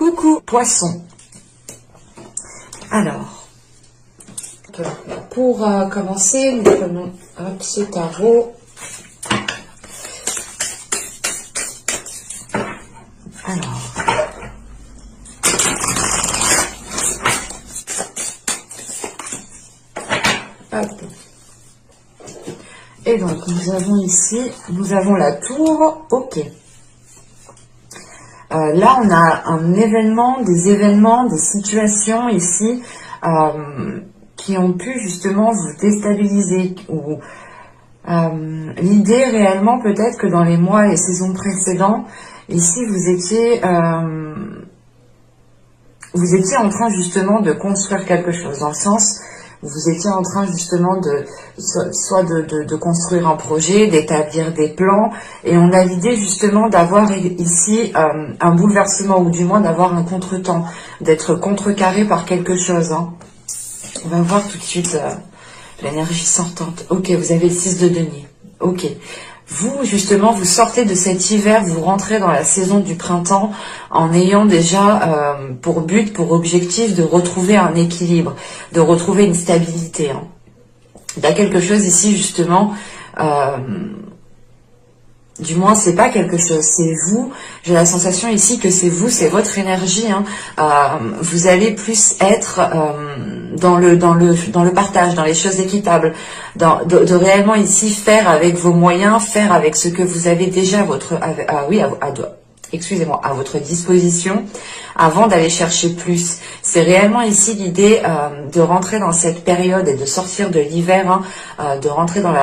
Coucou Poisson. Alors, pour commencer, nous prenons ce tarot. Alors, hop. Et donc, nous avons ici, nous avons la tour, ok. Là, on a un événement, des situations ici qui ont pu justement vous déstabiliser. Ou l'idée réellement peut-être que dans les mois et saisons précédents, ici vous étiez en train justement de construire quelque chose, dans le sens vous étiez en train justement de construire un projet, d'établir des plans, et on a l'idée justement d'avoir ici un bouleversement, ou du moins d'avoir un contretemps, d'être contrecarré par quelque chose. Hein. On va voir tout de suite l'énergie sortante. Ok, vous avez le 6 de denier. Ok. Vous, justement, vous sortez de cet hiver, vous rentrez dans la saison du printemps en ayant déjà pour but, pour objectif de retrouver un équilibre, de retrouver une stabilité. Hein. Il y a quelque chose ici, justement, du moins, c'est pas quelque chose, c'est vous. J'ai la sensation ici que c'est vous, c'est votre énergie. Hein. Vous allez plus être dans le partage, dans les choses équitables, de réellement ici faire avec vos moyens, faire avec ce que vous avez déjà à votre disposition, avant d'aller chercher plus. C'est réellement ici l'idée de rentrer dans cette période et de sortir de l'hiver, hein, de rentrer dans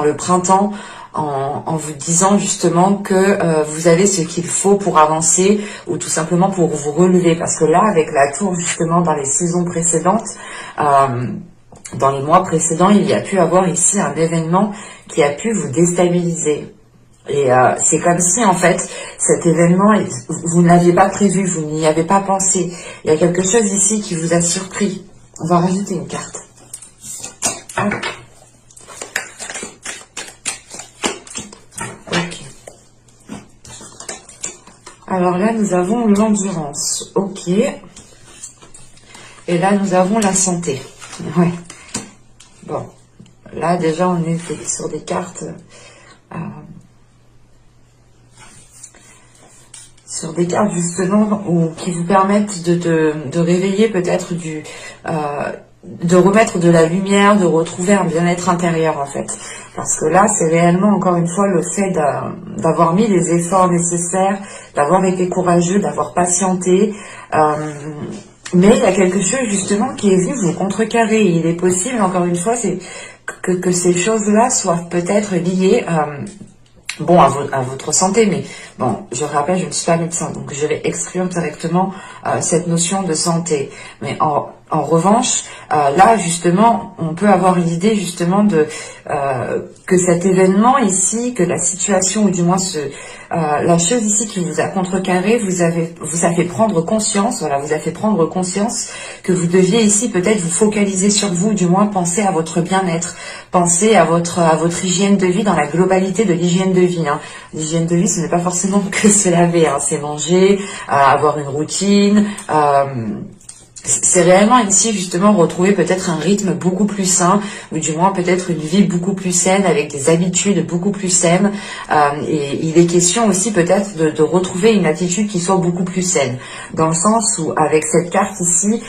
le printemps, en vous disant justement que vous avez ce qu'il faut pour avancer, ou tout simplement pour vous relever, parce que là, avec la tour justement dans les saisons précédentes, dans les mois précédents, il y a pu avoir ici un événement qui a pu vous déstabiliser. Et c'est comme si en fait cet événement, vous ne l'aviez pas prévu, vous n'y avez pas pensé. Il y a quelque chose ici qui vous a surpris. On va rajouter une carte. Hop. Alors là, nous avons l'endurance, ok. Et là, nous avons la santé. Ouais. Bon, là déjà, on est sur des cartes, justement qui vous permettent de réveiller peut-être de remettre de la lumière, de retrouver un bien-être intérieur en fait. Parce que là, c'est réellement encore une fois le fait d'avoir mis les efforts nécessaires, d'avoir été courageux, d'avoir patienté. Mais il y a quelque chose justement qui est venu vous contrecarrer. Il est possible, encore une fois, que ces choses-là soient peut-être liées à votre santé, mais bon, je rappelle, je ne suis pas médecin, donc je vais exclure directement cette notion de santé. Mais en revanche, là, justement, on peut avoir l'idée, justement, que cet événement ici, que la situation, ou du moins la chose ici qui vous a contrecarré, vous a fait prendre conscience, voilà, vous a fait prendre conscience que vous deviez ici peut-être vous focaliser sur vous, du moins penser à votre bien-être, penser à votre hygiène de vie dans la globalité de l'hygiène de vie. Hein. L'hygiène de vie, ce n'est pas forcément que se laver, hein, c'est manger, avoir une routine. C'est réellement ici justement retrouver peut-être un rythme beaucoup plus sain, ou du moins peut-être une vie beaucoup plus saine, avec des habitudes beaucoup plus saines. Et il est question aussi peut-être de retrouver une attitude qui soit beaucoup plus saine, dans le sens où avec cette carte ici,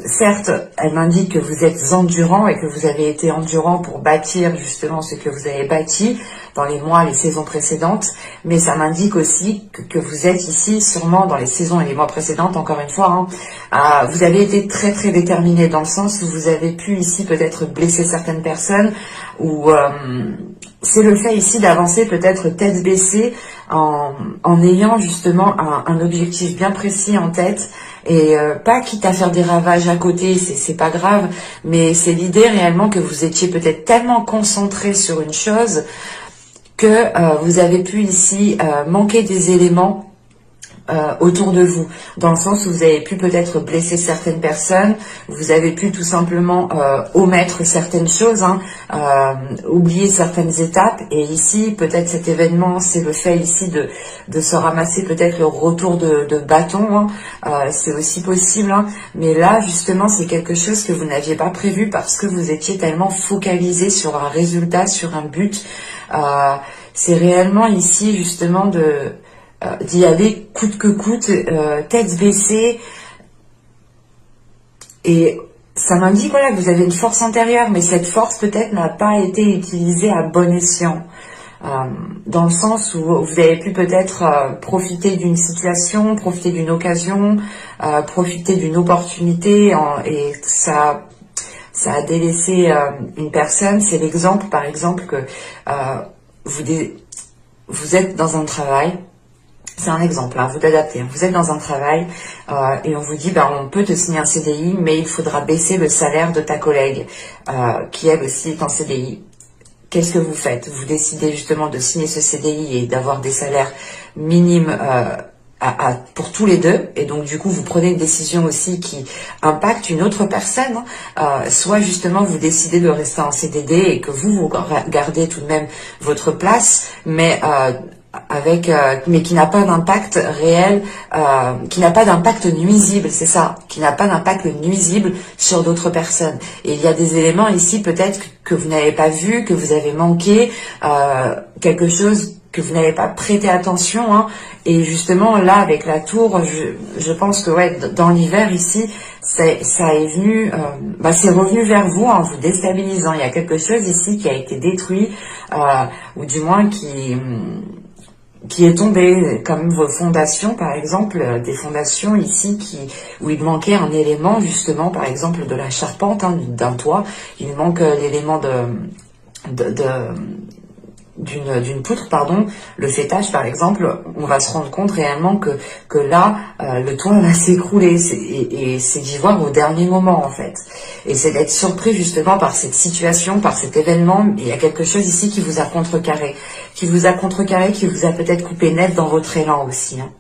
certes elle m'indique que vous êtes endurant et que vous avez été endurant pour bâtir justement ce que vous avez bâti dans les mois, les saisons précédentes, mais ça m'indique aussi que vous êtes ici sûrement dans les saisons et les mois précédentes, encore une fois, hein, vous avez été très très déterminé, dans le sens où vous avez pu ici peut-être blesser certaines personnes, ou c'est le fait ici d'avancer peut-être tête baissée en ayant justement un objectif bien précis en tête, et pas quitte à faire des ravages à côté, c'est pas grave, mais c'est l'idée réellement que vous étiez peut-être tellement concentré sur une chose que vous avez pu ici manquer des éléments autour de vous, dans le sens où vous avez pu peut-être blesser certaines personnes, vous avez pu tout simplement omettre certaines choses, hein, oublier certaines étapes, et ici peut-être cet événement, c'est le fait ici de se ramasser peut-être le retour de bâton, hein, c'est aussi possible, hein, mais là justement c'est quelque chose que vous n'aviez pas prévu parce que vous étiez tellement focalisé sur un résultat, sur un but. C'est réellement ici justement d'y aller coûte que coûte, tête baissée, et ça m'indique voilà, que vous avez une force intérieure, mais cette force peut-être n'a pas été utilisée à bon escient. Dans le sens où vous avez pu peut-être profiter d'une situation, profiter d'une occasion, profiter d'une opportunité, et ça a délaissé une personne. C'est l'exemple, par exemple, que vous êtes dans un travail. C'est un exemple, hein, vous l'adaptez. Vous êtes dans un travail et on vous dit, on peut te signer un CDI, mais il faudra baisser le salaire de ta collègue qui elle aussi est en CDI. Qu'est-ce que vous faites? Vous décidez justement de signer ce CDI et d'avoir des salaires minimes pour tous les deux, et donc du coup vous prenez une décision aussi qui impacte une autre personne, soit justement vous décidez de rester en CDD et que vous gardez tout de même votre place, mais qui n'a pas d'impact réel, qui n'a pas d'impact nuisible, c'est ça, qui n'a pas d'impact nuisible sur d'autres personnes. Et il y a des éléments ici peut-être que vous n'avez pas vu, que vous avez manqué, quelque chose que vous n'avez pas prêté attention, hein. Et justement là avec la tour, je pense que ouais, dans l'hiver ici, ça est venu, c'est revenu vers vous en vous déstabilisant. Il y a quelque chose ici qui a été détruit, ou du moins qui est tombé, comme vos fondations par exemple, des fondations ici où il manquait un élément justement, par exemple de la charpente, hein, d'un toit, il manque l'élément d'une poutre, pardon, le fêtage par exemple, on va se rendre compte réellement que là, le toit va s'écrouler, et c'est d'y voir au dernier moment en fait. Et c'est d'être surpris justement par cette situation, par cet événement. Il y a quelque chose ici qui vous a contrecarré, qui vous a peut-être coupé net dans votre élan aussi, hein.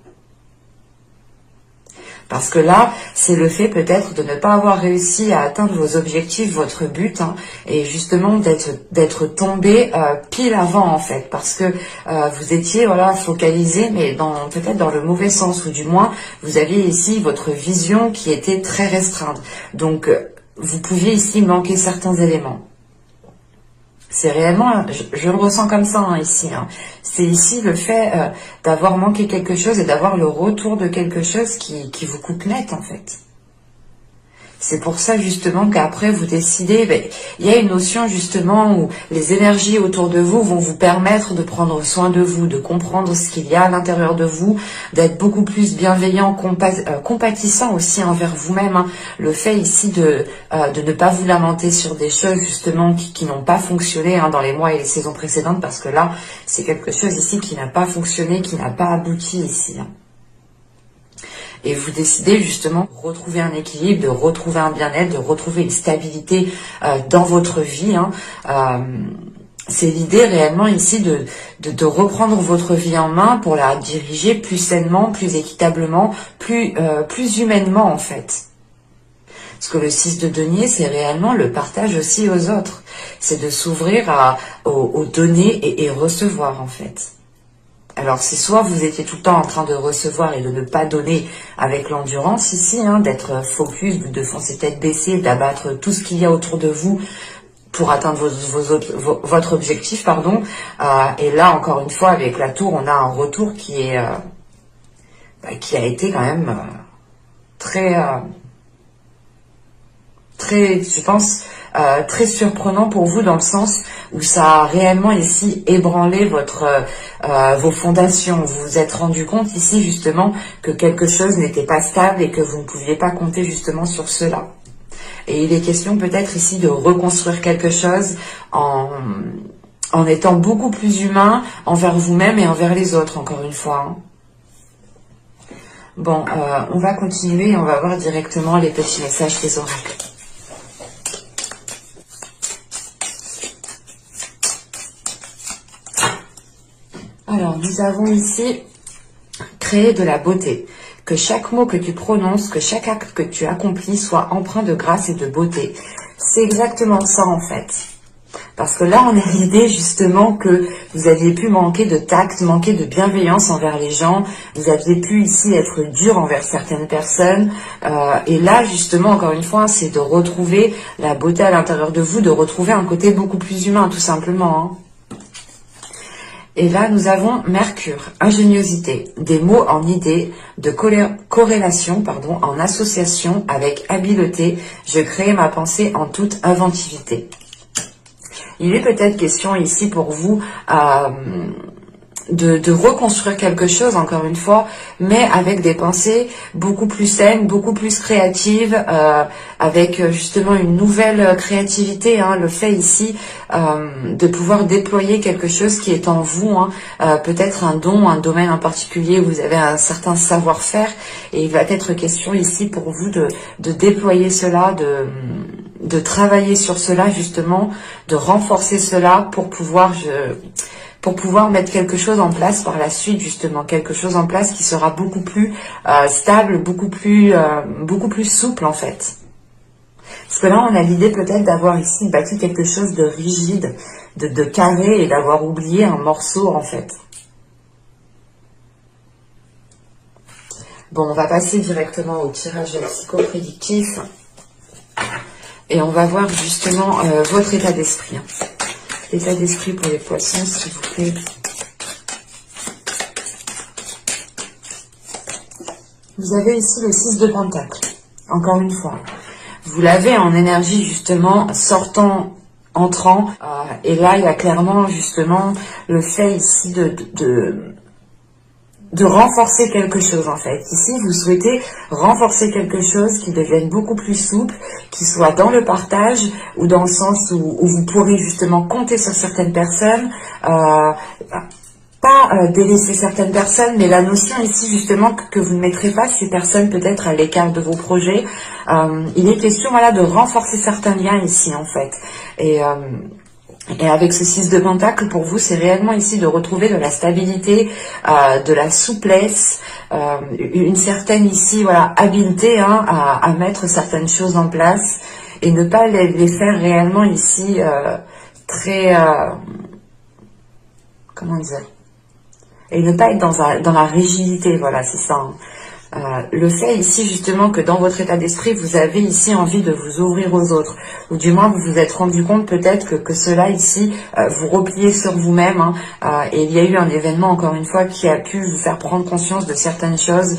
Parce que là, c'est le fait peut-être de ne pas avoir réussi à atteindre vos objectifs, votre but, hein, et justement d'être tombé pile avant en fait, parce que vous étiez focalisé, mais peut-être dans le mauvais sens, ou du moins vous aviez ici votre vision qui était très restreinte. Donc vous pouviez ici manquer certains éléments. C'est réellement, je le ressens comme ça, hein, ici, hein. C'est ici le fait d'avoir manqué quelque chose et d'avoir le retour de quelque chose qui vous coupe net en fait. C'est pour ça justement qu'après vous décidez, il y a une notion justement où les énergies autour de vous vont vous permettre de prendre soin de vous, de comprendre ce qu'il y a à l'intérieur de vous, d'être beaucoup plus bienveillant, compatissant aussi envers vous-même, hein. Le fait ici de ne pas vous lamenter sur des choses justement qui n'ont pas fonctionné, hein, dans les mois et les saisons précédentes, parce que là c'est quelque chose ici qui n'a pas fonctionné, qui n'a pas abouti ici, hein. Et vous décidez justement de retrouver un équilibre, de retrouver un bien-être, de retrouver une stabilité dans votre vie, hein. C'est l'idée réellement ici de reprendre votre vie en main pour la diriger plus sainement, plus équitablement, plus humainement en fait. Parce que le 6 de denier, c'est réellement le partage aussi aux autres. C'est de s'ouvrir au donner et recevoir en fait. Alors c'est soit vous étiez tout le temps en train de recevoir et de ne pas donner avec l'endurance ici, hein, d'être focus, de foncer tête baissée, d'abattre tout ce qu'il y a autour de vous pour atteindre votre objectif, pardon. Et là encore une fois avec la tour, on a un retour qui a été quand même très, je pense, très surprenant pour vous, dans le sens où ça a réellement ici ébranlé vos fondations. Vous vous êtes rendu compte ici justement que quelque chose n'était pas stable et que vous ne pouviez pas compter justement sur cela. Et il est question peut-être ici de reconstruire quelque chose en étant beaucoup plus humain envers vous-même et envers les autres, encore une fois, hein. Bon, on va continuer et on va voir directement les petits messages des oracles. Alors, nous avons ici créer de la beauté. Que chaque mot que tu prononces, que chaque acte que tu accomplis soit empreint de grâce et de beauté. C'est exactement ça en fait. Parce que là, on a l'idée justement que vous aviez pu manquer de tact, manquer de bienveillance envers les gens. Vous aviez pu ici être dur envers certaines personnes. Et là, justement, encore une fois, c'est de retrouver la beauté à l'intérieur de vous, de retrouver un côté beaucoup plus humain, tout simplement. Hein. Et là, nous avons Mercure, ingéniosité, des mots en idée, de corrélation, en association avec habileté. Je crée ma pensée en toute inventivité. Il est peut-être question ici pour vous de reconstruire quelque chose, encore une fois, mais avec des pensées beaucoup plus saines, beaucoup plus créatives, avec justement une nouvelle créativité, hein, le fait ici de pouvoir déployer quelque chose qui est en vous, hein, peut-être un don, un domaine en particulier où vous avez un certain savoir-faire, et il va être question ici pour vous de déployer cela, de travailler sur cela justement, de renforcer cela pour pouvoir mettre quelque chose en place par la suite justement, quelque chose en place qui sera beaucoup plus stable, beaucoup plus souple en fait. Parce que là on a l'idée peut-être d'avoir ici bâti quelque chose de rigide, de carré et d'avoir oublié un morceau en fait. Bon, on va passer directement au tirage psychoprédictif. Et on va voir justement votre état d'esprit. Hein. L'état d'esprit pour les poissons, s'il vous plaît. Vous avez ici le 6 de Pentacle. Encore une fois. Vous l'avez en énergie justement sortant, entrant. Et là, il y a clairement justement le fait ici de renforcer quelque chose en fait. Ici, vous souhaitez renforcer quelque chose qui devienne beaucoup plus souple, qui soit dans le partage ou dans le sens où vous pourrez justement compter sur certaines personnes, pas délaisser certaines personnes, mais la notion ici justement que vous ne mettrez pas ces personnes peut-être à l'écart de vos projets. Il est question voilà, de renforcer certains liens ici en fait. Et avec ce 6 de Pentacle, pour vous, c'est réellement ici de retrouver de la stabilité, de la souplesse, une certaine ici voilà habileté hein, à mettre certaines choses en place et ne pas les faire réellement ici très... comment dire, et ne pas être dans la rigidité, voilà, c'est ça. Hein. Le fait ici justement que dans votre état d'esprit, vous avez ici envie de vous ouvrir aux autres, ou du moins vous vous êtes rendu compte peut-être que cela ici, vous repliez sur vous-même, hein, et il y a eu un événement encore une fois qui a pu vous faire prendre conscience de certaines choses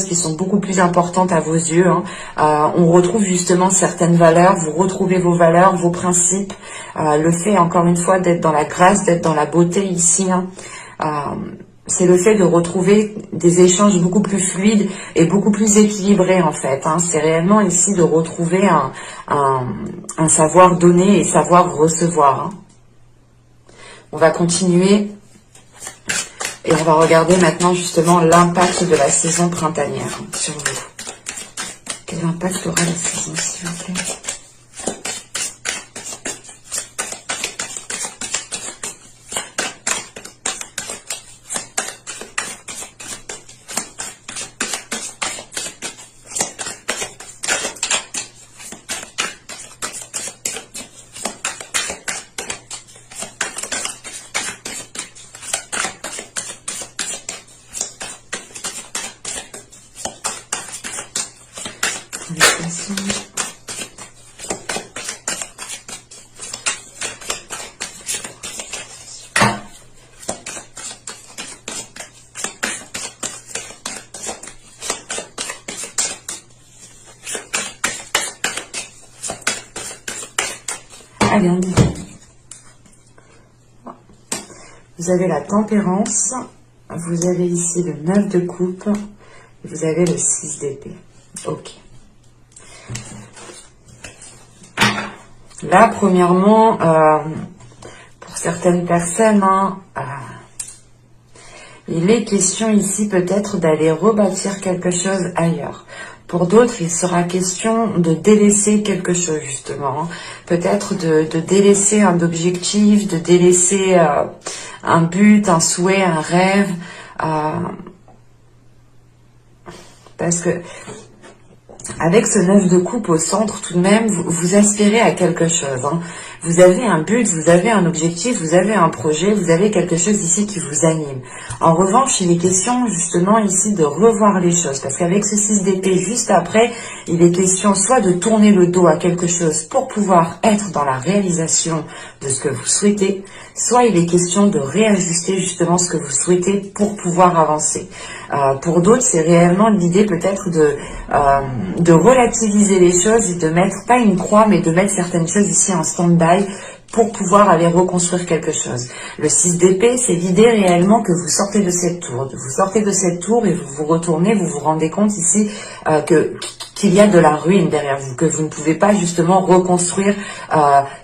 qui sont beaucoup plus importantes à vos yeux. Hein. On retrouve justement certaines valeurs, vous retrouvez vos valeurs, vos principes, le fait encore une fois d'être dans la grâce, d'être dans la beauté ici, hein. C'est le fait de retrouver des échanges beaucoup plus fluides et beaucoup plus équilibrés en fait. Hein. C'est réellement ici de retrouver un savoir donner et savoir recevoir. Hein. On va continuer et on va regarder maintenant justement l'impact de la saison printanière sur vous. Quel impact aura la saison s'il vous plaît ? Allez, on y va. Vous avez la tempérance, vous avez ici le 9 de coupe, vous avez le 6 d'épée. Ok. Là, premièrement, pour certaines personnes, hein, il est question ici peut-être d'aller rebâtir quelque chose ailleurs. Pour d'autres, il sera question de délaisser quelque chose, justement. Hein. Peut-être de délaisser un objectif, de délaisser un but, un souhait, un rêve. Parce que avec ce 9 de coupe au centre, tout de même, vous aspirez à quelque chose. Hein. Vous avez un but, vous avez un objectif, vous avez un projet, vous avez quelque chose ici qui vous anime. En revanche, il est question justement ici de revoir les choses. Parce qu'avec ce 6 d'épée, juste après, il est question soit de tourner le dos à quelque chose pour pouvoir être dans la réalisation de ce que vous souhaitez, soit il est question de réajuster justement ce que vous souhaitez pour pouvoir avancer. Pour d'autres, c'est réellement l'idée peut-être de relativiser les choses et de mettre, pas une croix, mais de mettre certaines choses ici en stand-by pour pouvoir aller reconstruire quelque chose. Le 6 d'épée, c'est l'idée réellement que vous sortez de cette tour. Vous sortez de cette tour et vous vous retournez, vous vous rendez compte ici qu'il y a de la ruine derrière vous, que vous ne pouvez pas justement reconstruire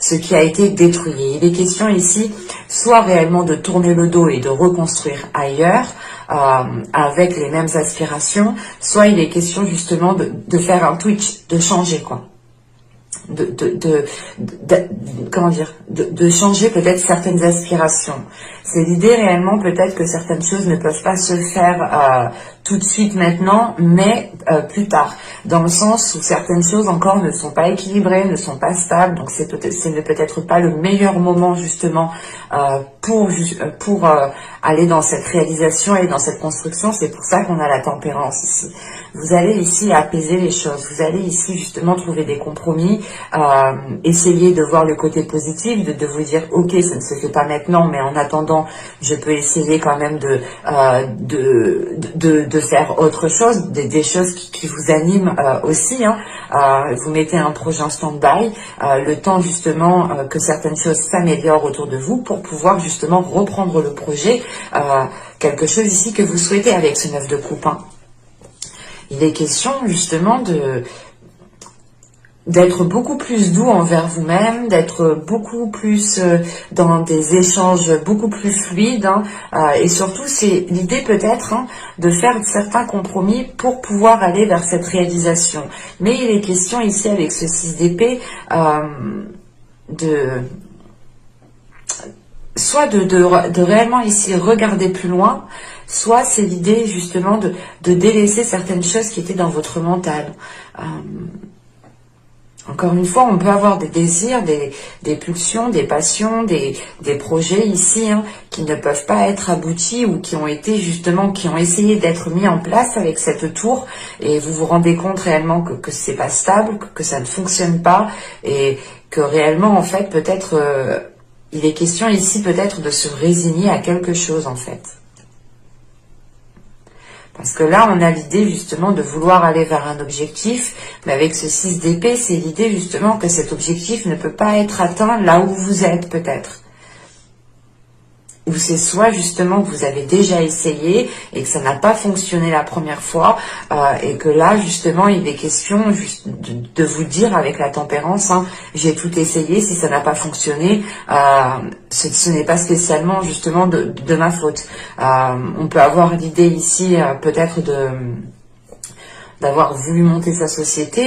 ce qui a été détruit. Il est question ici soit réellement de tourner le dos et de reconstruire ailleurs, avec les mêmes aspirations, soit il est question justement de faire un twitch, de changer quoi. Comment dire, de changer peut-être certaines aspirations. C'est l'idée réellement peut-être que certaines choses ne peuvent pas se faire tout de suite maintenant, mais plus tard, dans le sens où certaines choses encore ne sont pas équilibrées, ne sont pas stables, donc ce n'est peut-être pas le meilleur moment justement pour aller dans cette réalisation et dans cette construction. C'est pour ça qu'on a la tempérance ici. Vous allez ici apaiser les choses, vous allez ici justement trouver des compromis, essayer de voir le côté positif, de vous dire ok, ça ne se fait pas maintenant, mais en attendant je peux essayer quand même de faire autre chose, des choses qui vous animent aussi. Hein. Vous mettez un projet en stand-by, le temps justement que certaines choses s'améliorent autour de vous pour pouvoir justement reprendre le projet, quelque chose ici que vous souhaitez avec ce 9 de coupe. Hein. Il est question justement d'être beaucoup plus doux envers vous-même, d'être beaucoup plus dans des échanges beaucoup plus fluides, hein, et surtout c'est l'idée peut-être de faire certains compromis pour pouvoir aller vers cette réalisation. Mais il est question ici avec ce 6 d'épée soit de réellement ici regarder plus loin, soit c'est l'idée justement de délaisser certaines choses qui étaient dans votre mental. Encore une fois, on peut avoir des désirs, des pulsions, des passions, des projets ici qui ne peuvent pas être aboutis ou qui ont été justement, qui ont essayé d'être mis en place avec cette tour et vous vous rendez compte réellement que c'est pas stable, que ça ne fonctionne pas et que réellement en fait peut-être il est question ici peut-être de se résigner à quelque chose en fait. Parce que là, on a l'idée justement de vouloir aller vers un objectif, mais avec ce 6 d'épée, c'est l'idée justement que cet objectif ne peut pas être atteint là où vous êtes peut-être. Ou c'est soit justement que vous avez déjà essayé et que ça n'a pas fonctionné la première fois et que là justement il est question juste de vous dire avec la tempérance, j'ai tout essayé, si ça n'a pas fonctionné, ce n'est pas spécialement justement de ma faute. On peut avoir l'idée ici peut-être d'avoir voulu monter sa société,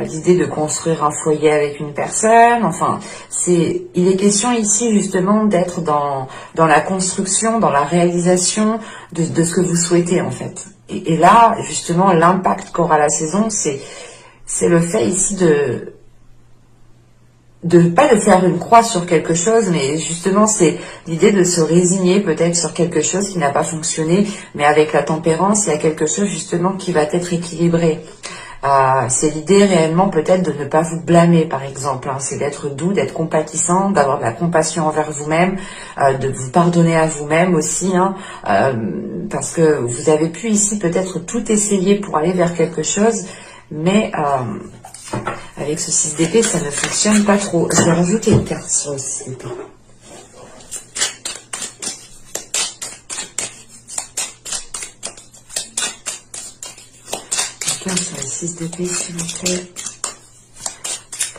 l'idée de construire un foyer avec une personne, enfin, il est question ici justement d'être dans la construction, dans la réalisation de ce que vous souhaitez en fait. Et là, justement, l'impact qu'aura la saison, c'est le fait ici pas de faire une croix sur quelque chose, mais justement c'est l'idée de se résigner peut-être sur quelque chose qui n'a pas fonctionné, mais avec la tempérance, il y a quelque chose justement qui va être équilibré. C'est l'idée réellement peut-être de ne pas vous blâmer par exemple, c'est d'être doux, d'être compatissant, d'avoir de la compassion envers vous-même, de vous pardonner à vous-même aussi, parce que vous avez pu ici peut-être tout essayer pour aller vers quelque chose, mais avec ce 6 d'épée, ça ne fonctionne pas trop. Je vais rajouter une carte sur le 6 d'épée. Une carte sur le 6 d'épée, s'il vous plaît.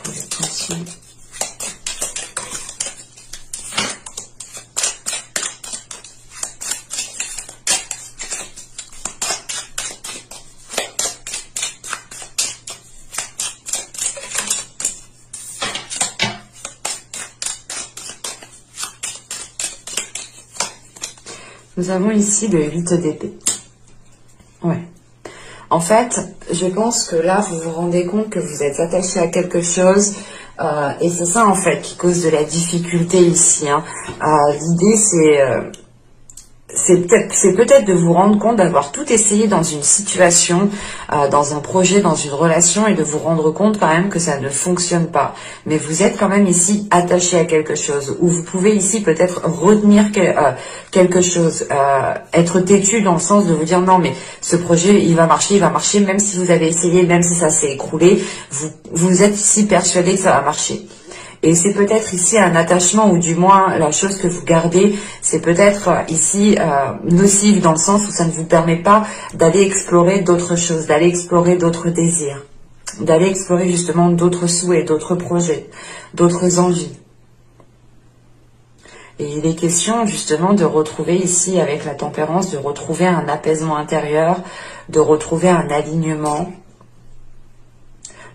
Pour les tensions. Nous avons ici le 8 d'épée. Ouais. En fait, je pense que là, vous vous rendez compte que vous êtes attaché à quelque chose et c'est ça, en fait, qui cause de la difficulté ici. Hein. L'idée, c'est peut-être de vous rendre compte d'avoir tout essayé dans une situation, dans un projet, dans une relation, et de vous rendre compte quand même que ça ne fonctionne pas. Mais vous êtes quand même ici attaché à quelque chose, ou vous pouvez ici peut-être retenir quelque chose, être têtu dans le sens de vous dire non mais ce projet il va marcher, même si vous avez essayé, même si ça s'est écroulé, vous êtes ici persuadé que ça va marcher. Et c'est peut-être ici un attachement, ou du moins la chose que vous gardez, c'est peut-être ici nocive dans le sens où ça ne vous permet pas d'aller explorer d'autres choses, d'aller explorer d'autres désirs, d'aller explorer justement d'autres souhaits, d'autres projets, d'autres envies. Et il est question justement de retrouver ici avec la tempérance, de retrouver un apaisement intérieur, de retrouver un alignement,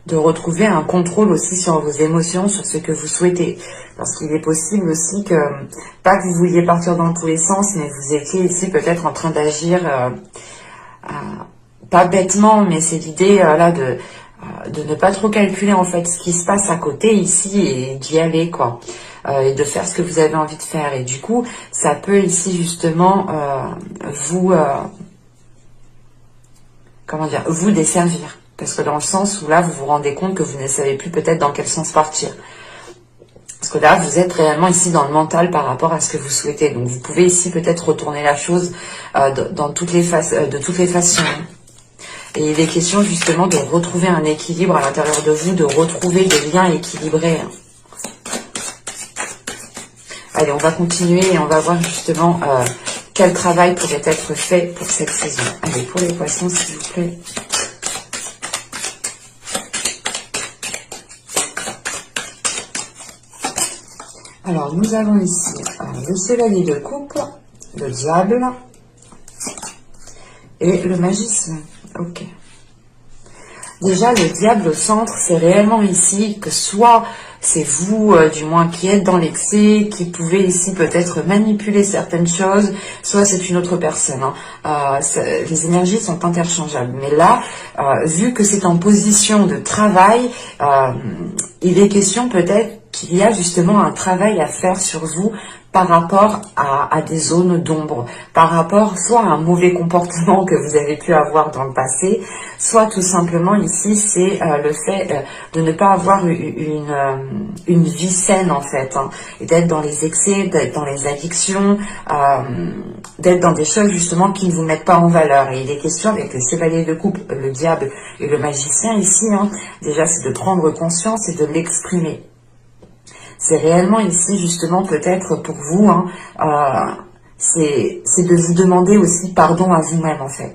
de retrouver un contrôle aussi sur vos émotions, sur ce que vous souhaitez. Parce qu'il est possible aussi que, pas que vous vouliez partir dans tous les sens, mais vous étiez ici peut-être en train d'agir, pas bêtement, mais c'est l'idée là de ne pas trop calculer en fait ce qui se passe à côté ici et d'y aller quoi. Et de faire ce que vous avez envie de faire. Et du coup, ça peut ici justement vous desservir. Parce que dans le sens où là, vous vous rendez compte que vous ne savez plus peut-être dans quel sens partir. Parce que là, vous êtes réellement ici dans le mental par rapport à ce que vous souhaitez. Donc, vous pouvez ici peut-être retourner la chose de toutes les façons. Et il est question justement de retrouver un équilibre à l'intérieur de vous, de retrouver des liens équilibrés. Allez, on va continuer et on va voir justement quel travail pourrait être fait pour cette saison. Allez, pour les poissons, s'il vous plaît. Alors, nous avons ici le chevalier de coupe, le diable et le magicien. Ok. Déjà, le diable au centre, c'est réellement ici que soit c'est vous, du moins, qui êtes dans l'excès, qui pouvez ici peut-être manipuler certaines choses, soit c'est une autre personne. Hein. Les énergies sont interchangeables. Mais là, vu que c'est en position de travail, il est question peut-être qu'il y a justement un travail à faire sur vous par rapport à des zones d'ombre, par rapport soit à un mauvais comportement que vous avez pu avoir dans le passé, soit tout simplement ici c'est le fait de ne pas avoir une vie saine en fait, hein, et d'être dans les excès, d'être dans les addictions, d'être dans des choses justement qui ne vous mettent pas en valeur. Et il est question avec le chevalier de coupe, le diable et le magicien ici, hein, déjà c'est de prendre conscience et de l'exprimer. C'est réellement ici, justement, peut-être pour vous, hein, c'est de vous demander aussi pardon à vous-même, en fait.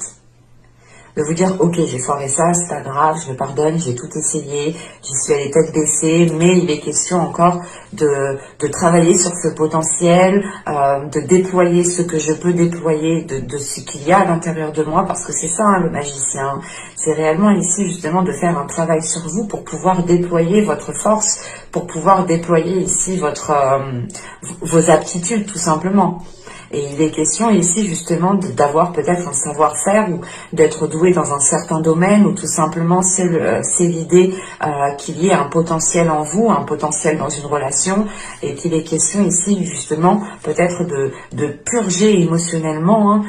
De vous dire, ok, j'ai foiré ça, c'est pas grave, je me pardonne, j'ai tout essayé, j'y suis allée tête baissée, mais il est question encore de travailler sur ce potentiel, de déployer ce que je peux déployer de ce qu'il y a à l'intérieur de moi, parce que c'est ça, hein, le magicien. C'est réellement ici, justement, de faire un travail sur vous pour pouvoir déployer votre force, pour pouvoir déployer ici vos aptitudes, tout simplement. Et il est question ici justement d'avoir peut-être un savoir-faire ou d'être doué dans un certain domaine, ou tout simplement c'est l'idée qu'il y ait un potentiel en vous, un potentiel dans une relation, et qu'il est question ici justement peut-être de purger émotionnellement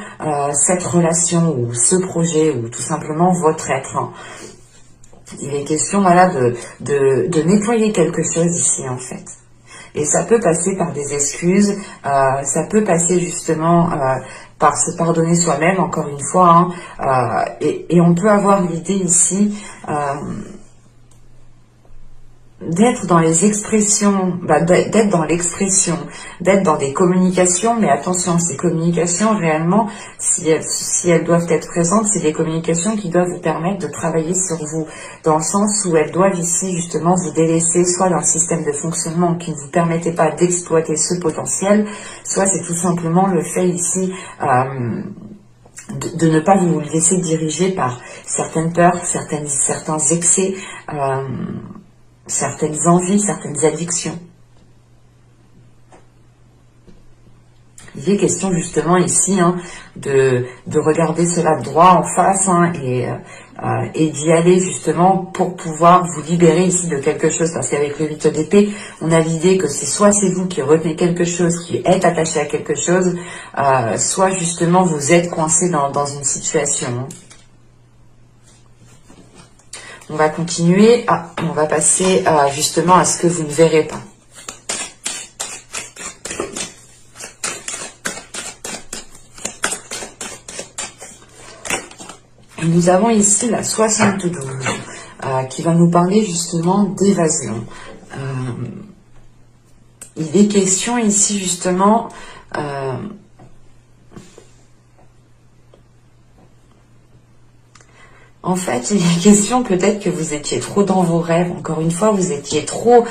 cette relation ou ce projet ou tout simplement votre être. Hein. Il est question voilà, de nettoyer quelque chose ici en fait. Et ça peut passer par des excuses, ça peut passer justement par se pardonner soi-même, encore une fois, hein, et on peut avoir l'idée ici d'être dans les expressions, d'être dans l'expression, d'être dans des communications, mais attention, ces communications réellement, si elles doivent être présentes, c'est des communications qui doivent vous permettre de travailler sur vous, dans le sens où elles doivent ici justement vous délaisser soit d'un système de fonctionnement qui ne vous permettait pas d'exploiter ce potentiel, soit c'est tout simplement le fait ici de ne pas vous laisser diriger par certaines peurs, certains excès, certaines envies, certaines addictions. Il est question justement ici de regarder cela droit en face et d'y aller justement pour pouvoir vous libérer ici de quelque chose. Parce qu'avec le 8 d'épée, on a l'idée que c'est vous qui retenez quelque chose, qui êtes attaché à quelque chose, soit justement vous êtes coincé dans une situation. On va continuer. On va passer justement à ce que vous ne verrez pas. Nous avons ici la 72 qui va nous parler justement d'évasion. Il est question ici justement en fait, il est question peut-être que vous étiez trop dans vos rêves. Encore une fois, vous étiez trop...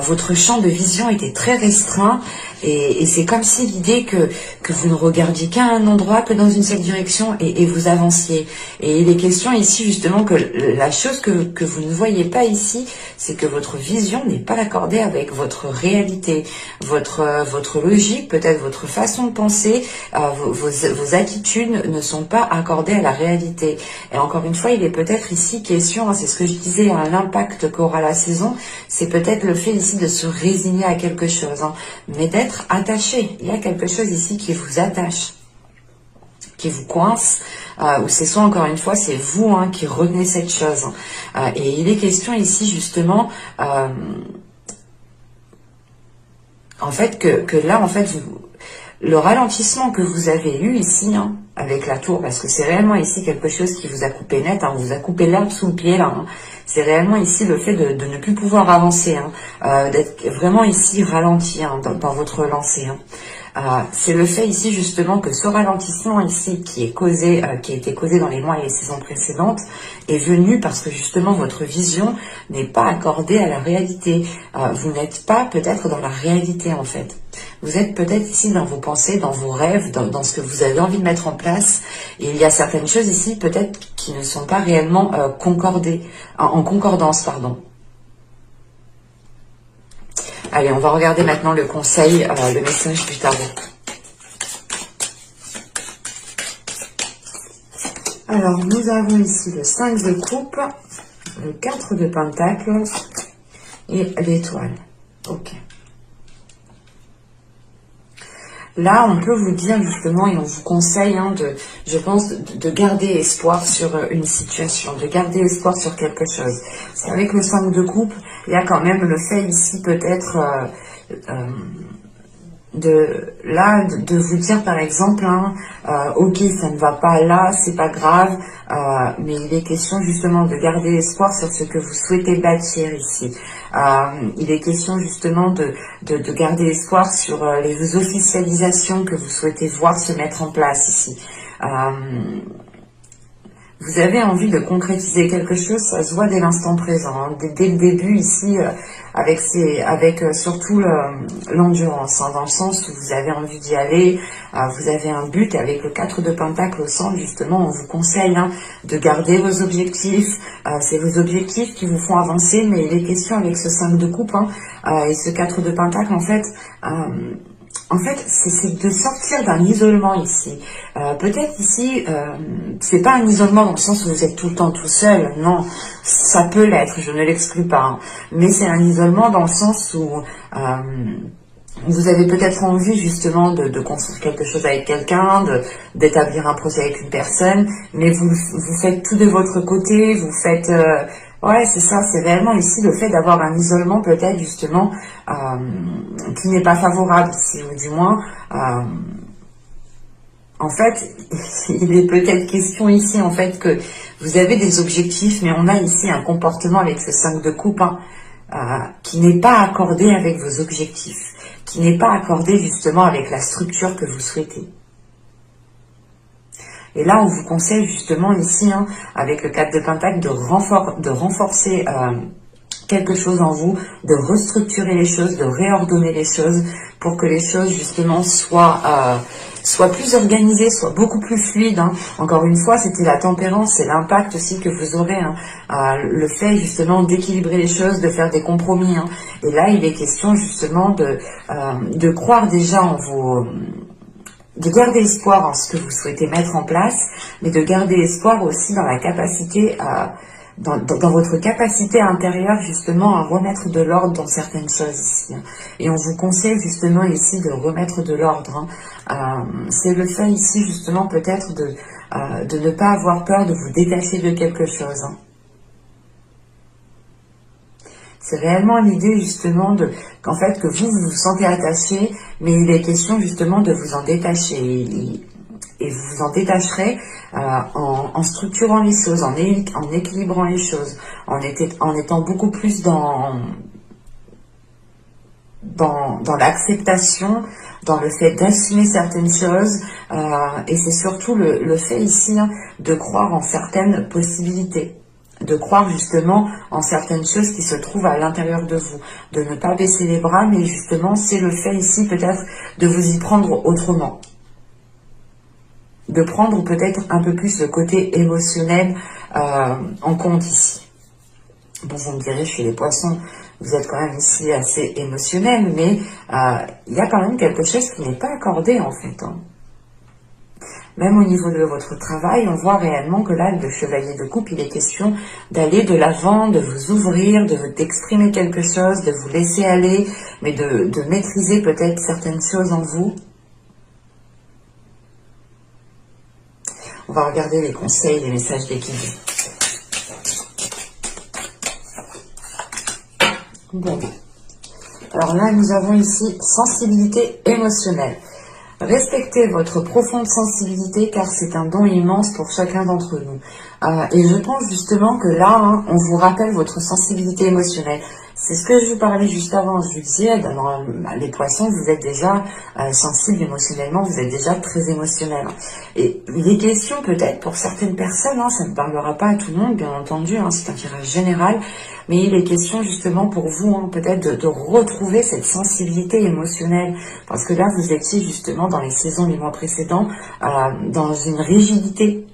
votre champ de vision était très restreint. Et c'est comme si l'idée que vous ne regardiez qu'à un endroit, que dans une seule direction, et vous avanciez. Et il est question ici justement que la chose que vous ne voyez pas ici, c'est que votre vision n'est pas accordée avec votre réalité, votre logique, peut-être votre façon de penser, vos attitudes ne sont pas accordées à la réalité. Et encore une fois, il est peut-être ici question, c'est ce que je disais, l'impact qu'aura la saison, c'est peut-être le fait ici de se résigner à quelque chose, mais d'être attaché. Il y a quelque chose ici qui vous attache, qui vous coince, ou c'est soit encore une fois, c'est vous qui retenez cette chose. Et il est question ici justement, en fait, que là, en fait, le ralentissement que vous avez eu ici, avec la tour, parce que c'est réellement ici quelque chose qui vous a coupé net, on vous a coupé l'herbe sous le pied là. C'est réellement ici le fait de ne plus pouvoir avancer, d'être vraiment ici ralenti dans votre lancée. C'est le fait ici justement que ce ralentissement ici qui a été causé dans les mois et les saisons précédentes est venu parce que justement votre vision n'est pas accordée à la réalité. Vous n'êtes pas peut-être dans la réalité en fait. Vous êtes peut-être ici dans vos pensées, dans vos rêves, dans ce que vous avez envie de mettre en place. Et il y a certaines choses ici peut-être qui ne sont pas réellement en concordance, pardon. Allez, on va regarder maintenant le conseil, le message du tarot. Alors, nous avons ici le 5 de coupe, le 4 de pentacle et l'étoile. Ok. Là, on peut vous dire justement, et on vous conseille, je pense, de garder espoir sur une situation, de garder espoir sur quelque chose. C'est avec le 5 de coupe, il y a quand même le fait ici peut-être de vous dire par exemple, ok, ça ne va pas là, c'est pas grave, mais il est question justement de garder espoir sur ce que vous souhaitez bâtir ici. Il est question justement de garder espoir sur les officialisations que vous souhaitez voir se mettre en place ici. Vous avez envie de concrétiser quelque chose, ça se voit dès l'instant présent, dès le début ici, avec surtout l'endurance, dans le sens où vous avez envie d'y aller, vous avez un but, avec le 4 de pentacle au centre, justement, on vous conseille de garder vos objectifs, c'est vos objectifs qui vous font avancer, mais il est question avec ce 5 de coupe et ce 4 de pentacle, en fait, c'est de sortir d'un isolement ici. Peut-être ici, c'est pas un isolement dans le sens où vous êtes tout le temps tout seul. Non, ça peut l'être, je ne l'exclus pas. Mais c'est un isolement dans le sens où vous avez peut-être envie justement de construire quelque chose avec quelqu'un, d'établir un projet avec une personne, mais vous faites tout de votre côté, vous faites... ouais, c'est ça, c'est réellement ici le fait d'avoir un isolement peut-être justement qui n'est pas favorable ici, ou du moins, en fait, il est peut-être question ici en fait que vous avez des objectifs, mais on a ici un comportement avec ce 5 de coupe qui n'est pas accordé avec vos objectifs, qui n'est pas accordé justement avec la structure que vous souhaitez. Et là, on vous conseille justement ici, avec le 4 de pentacle, de renforcer quelque chose en vous, de restructurer les choses, de réordonner les choses pour que les choses justement soient plus organisées, soient beaucoup plus fluides. Encore une fois, c'était la tempérance, c'est l'impact aussi que vous aurez, le fait justement d'équilibrer les choses, de faire des compromis. Et là, il est question justement de croire déjà en vos... de garder espoir en ce que vous souhaitez mettre en place, mais de garder espoir aussi dans la capacité dans votre capacité intérieure justement à remettre de l'ordre dans certaines choses ici. Et on vous conseille justement ici de remettre de l'ordre. C'est le fait ici justement peut-être de ne pas avoir peur de vous détacher de quelque chose. C'est réellement l'idée justement qu'en fait que vous vous sentez attaché, mais il est question justement de vous en détacher. Et vous vous en détacherez en structurant les choses, en équilibrant les choses, en étant beaucoup plus dans l'acceptation, dans le fait d'assumer certaines choses, et c'est surtout le fait ici de croire en certaines possibilités, de croire justement en certaines choses qui se trouvent à l'intérieur de vous, de ne pas baisser les bras, mais justement c'est le fait ici peut-être de vous y prendre autrement, de prendre peut-être un peu plus le côté émotionnel en compte ici. Bon, vous me direz, chez les poissons, vous êtes quand même ici assez émotionnel, mais il y a quand même quelque chose qui n'est pas accordé en fait. Même au niveau de votre travail, on voit réellement que là, le chevalier de coupe, il est question d'aller de l'avant, de vous ouvrir, d'exprimer quelque chose, de vous laisser aller, mais de maîtriser peut-être certaines choses en vous. On va regarder les conseils, les messages d'équilibre. Bon. Alors là, nous avons ici sensibilité émotionnelle. Respectez votre profonde sensibilité car c'est un don immense pour chacun d'entre nous. Et je pense justement que là, on vous rappelle votre sensibilité émotionnelle. C'est ce que je vous parlais juste avant. Je vous disais, dans les poissons, vous êtes déjà sensible émotionnellement, vous êtes déjà très émotionnel. Et il est question peut-être pour certaines personnes, ça ne parlera pas à tout le monde, bien entendu, c'est un tirage général, mais il est question justement pour vous, peut-être de retrouver cette sensibilité émotionnelle. Parce que là, vous étiez justement dans les saisons, les mois précédents, dans une rigidité.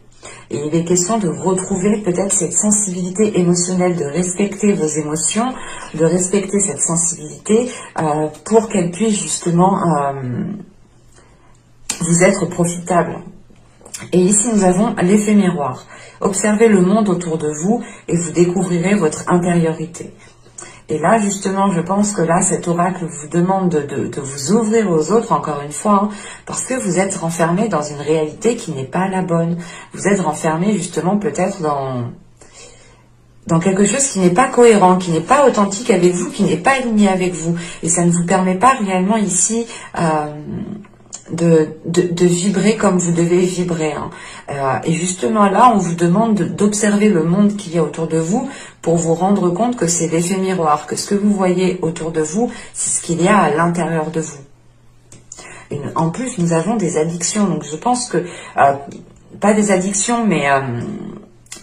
Et il est question de retrouver peut-être cette sensibilité émotionnelle, de respecter vos émotions, de respecter cette sensibilité pour qu'elle puisse justement vous être profitable. Et ici, nous avons l'effet miroir. Observez le monde autour de vous et vous découvrirez votre intériorité. Et là, justement, je pense que là, cet oracle vous demande de vous ouvrir aux autres, encore une fois, parce que vous êtes renfermé dans une réalité qui n'est pas la bonne. Vous êtes renfermé, justement, peut-être dans quelque chose qui n'est pas cohérent, qui n'est pas authentique avec vous, qui n'est pas aligné avec vous. Et ça ne vous permet pas réellement ici de vibrer comme vous devez vibrer. Et justement là, on vous demande d'observer le monde qu'il y a autour de vous pour vous rendre compte que c'est l'effet miroir, que ce que vous voyez autour de vous, c'est ce qu'il y a à l'intérieur de vous. Et en plus, nous avons des addictions, donc je pense que, pas des addictions, mais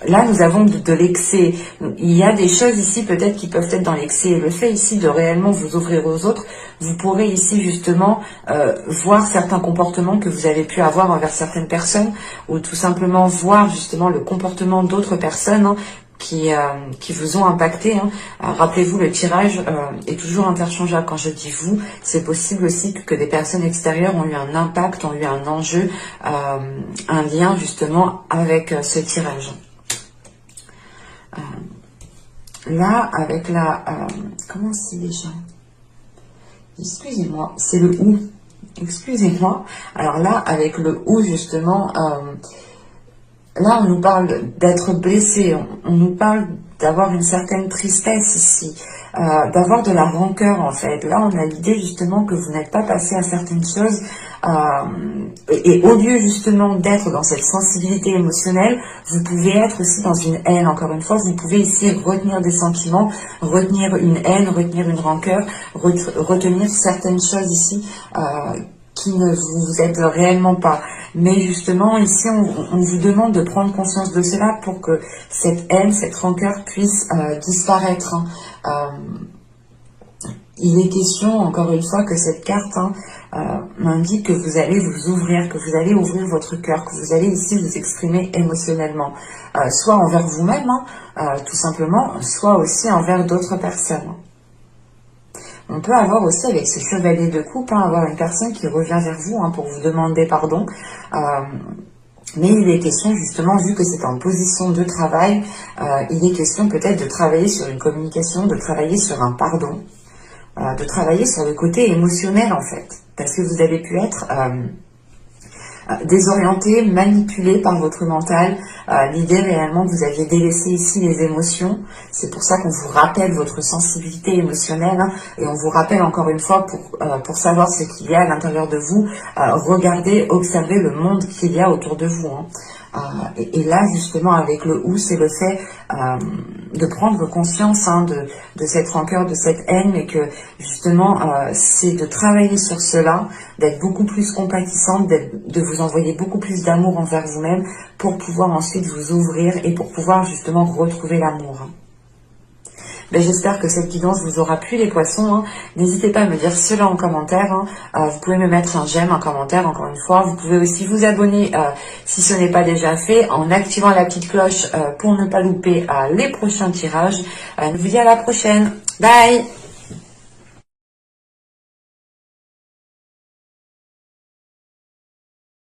là, nous avons de l'excès. Il y a des choses ici peut-être qui peuvent être dans l'excès. Et le fait ici de réellement vous ouvrir aux autres, vous pourrez ici justement voir certains comportements que vous avez pu avoir envers certaines personnes, ou tout simplement voir justement le comportement d'autres personnes qui vous ont impacté. Rappelez-vous, le tirage est toujours interchangeable. Quand je dis vous, c'est possible aussi que des personnes extérieures ont eu un impact, ont eu un enjeu, un lien justement avec ce tirage. Là, avec la... comment c'est déjà? Excusez-moi, c'est le ou. Excusez-moi. Alors là, avec le ou, justement, là, on nous parle d'être blessé. On nous parle d'avoir une certaine tristesse ici, d'avoir de la rancœur, en fait. Là, on a l'idée, justement, que vous n'êtes pas passé à certaines choses. Et au lieu justement d'être dans cette sensibilité émotionnelle, vous pouvez être aussi dans une haine. Encore une fois, vous pouvez ici retenir des sentiments, retenir une haine, retenir une rancœur, retenir certaines choses ici qui ne vous aident réellement pas. Mais justement, ici, on vous demande de prendre conscience de cela pour que cette haine, cette rancœur puisse disparaître. Il est question, encore une fois, que cette carte m'indique que vous allez vous ouvrir, que vous allez ouvrir votre cœur, que vous allez ici vous exprimer émotionnellement, soit envers vous-même, tout simplement, soit aussi envers d'autres personnes. On peut avoir aussi avec ce chevalier de coupe, avoir une personne qui revient vers vous pour vous demander pardon. Mais il est question justement, vu que c'est en position de travail, il est question peut-être de travailler sur une communication, de travailler sur un pardon, de travailler sur le côté émotionnel en fait. Parce que vous avez pu être désorienté, manipulé par votre mental. L'idée réellement que vous aviez délaissé ici les émotions. C'est pour ça qu'on vous rappelle votre sensibilité émotionnelle et on vous rappelle encore une fois pour savoir ce qu'il y a à l'intérieur de vous, regardez, observez le monde qu'il y a autour de vous. Et là justement avec le ou, c'est le fait de prendre conscience de cette rancœur, de cette haine, et que justement c'est de travailler sur cela, d'être beaucoup plus compatissante, de vous envoyer beaucoup plus d'amour envers vous-même pour pouvoir ensuite vous ouvrir et pour pouvoir justement retrouver l'amour. J'espère que cette guidance vous aura plu les poissons. N'hésitez pas à me dire cela en commentaire. Vous pouvez me mettre un j'aime, un commentaire encore une fois. Vous pouvez aussi vous abonner si ce n'est pas déjà fait en activant la petite cloche pour ne pas louper les prochains tirages. Je vous dis à la prochaine. Bye!